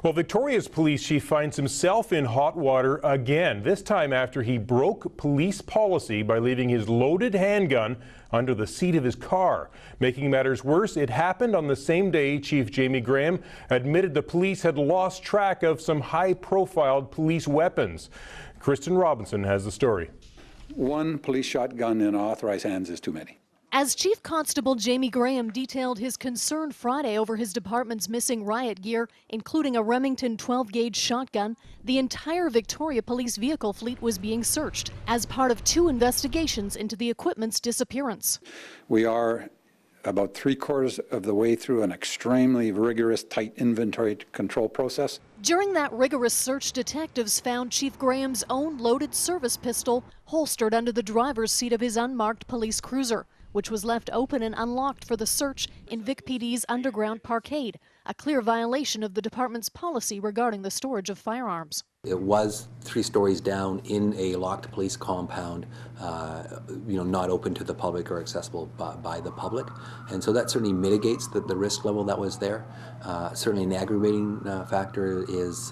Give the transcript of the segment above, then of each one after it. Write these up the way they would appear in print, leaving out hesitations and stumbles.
Well, Victoria's police chief finds himself in hot water again, this time after he broke police policy by leaving his loaded handgun under the seat of his car. Making matters worse, it happened on the same day Chief Jamie Graham admitted the police had lost track of some high-profile police weapons. Kristen Robinson has the story. One police shotgun in authorized hands is too many. As Chief Constable Jamie Graham detailed his concern Friday over his department's missing riot gear, including a Remington 12-gauge shotgun, the entire Victoria Police vehicle fleet was being searched as part of 2 investigations into the equipment's disappearance. We are about 3/4 of the way through an extremely rigorous, tight inventory control process. During that rigorous search, detectives found Chief Graham's own loaded service pistol holstered under the driver's seat of his unmarked police cruiser, which was left open and unlocked for the search in Vic PD's underground parkade, a clear violation of the department's policy regarding the storage of firearms. It was 3 stories down in a locked police compound, not open to the public or accessible by the public. And so that certainly mitigates the risk level that was there. Certainly an aggravating factor is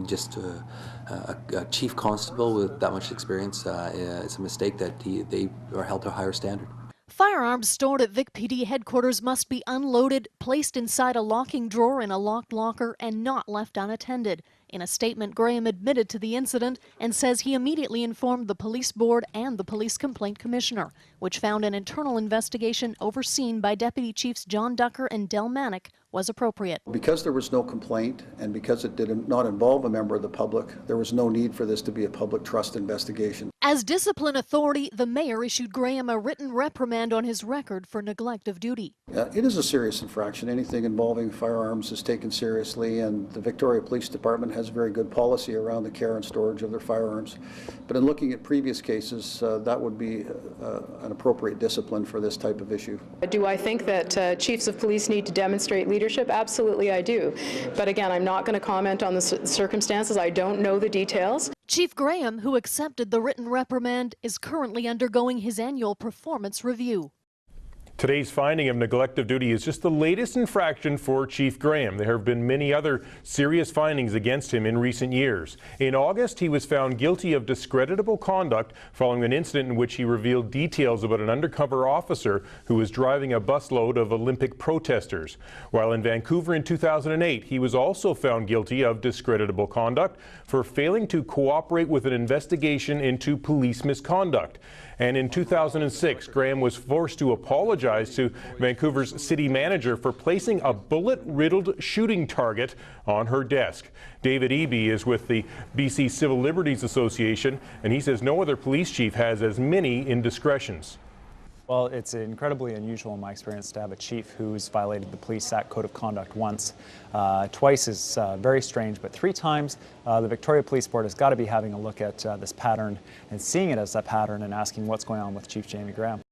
just a chief constable with that much experience. It's a mistake that they are held to a higher standard. Firearms stored at Vic PD headquarters must be unloaded, placed inside a locking drawer in a locked locker, and not left unattended. In a statement, Graham admitted to the incident and says he immediately informed the police board and the police complaint commissioner, which found an internal investigation overseen by Deputy Chiefs John Ducker and Del Manick was appropriate. Because there was no complaint and because it did not involve a member of the public, there was no need for this to be a public trust investigation. As discipline authority, the mayor issued Graham a written reprimand on his record for neglect of duty. It is a serious infraction. Anything involving firearms is taken seriously, and the Victoria Police Department has a very good policy around the care and storage of their firearms. But in looking at previous cases, that would be an appropriate discipline for this type of issue. Do I think that chiefs of police need to demonstrate leadership? Absolutely I do. But again, I'm not going to comment on the circumstances. I don't know the details. Chief Graham, who accepted the written reprimand, is currently undergoing his annual performance review. Today's finding of neglect of duty is just the latest infraction for Chief Graham. There have been many other serious findings against him in recent years. In August, he was found guilty of discreditable conduct following an incident in which he revealed details about an undercover officer who was driving a busload of Olympic protesters. While in Vancouver in 2008, he was also found guilty of discreditable conduct for failing to cooperate with an investigation into police misconduct. And in 2006, Graham was forced to apologize to Vancouver's city manager for placing a bullet-riddled shooting target on her desk. David Eby is with the BC Civil Liberties Association, and he says no other police chief has as many indiscretions. Well, it's incredibly unusual in my experience to have a chief who's violated the Police Act Code of Conduct once. Twice is very strange, but 3 times the Victoria Police Board has got to be having a look at this pattern and seeing it as a pattern and asking what's going on with Chief Jamie Graham.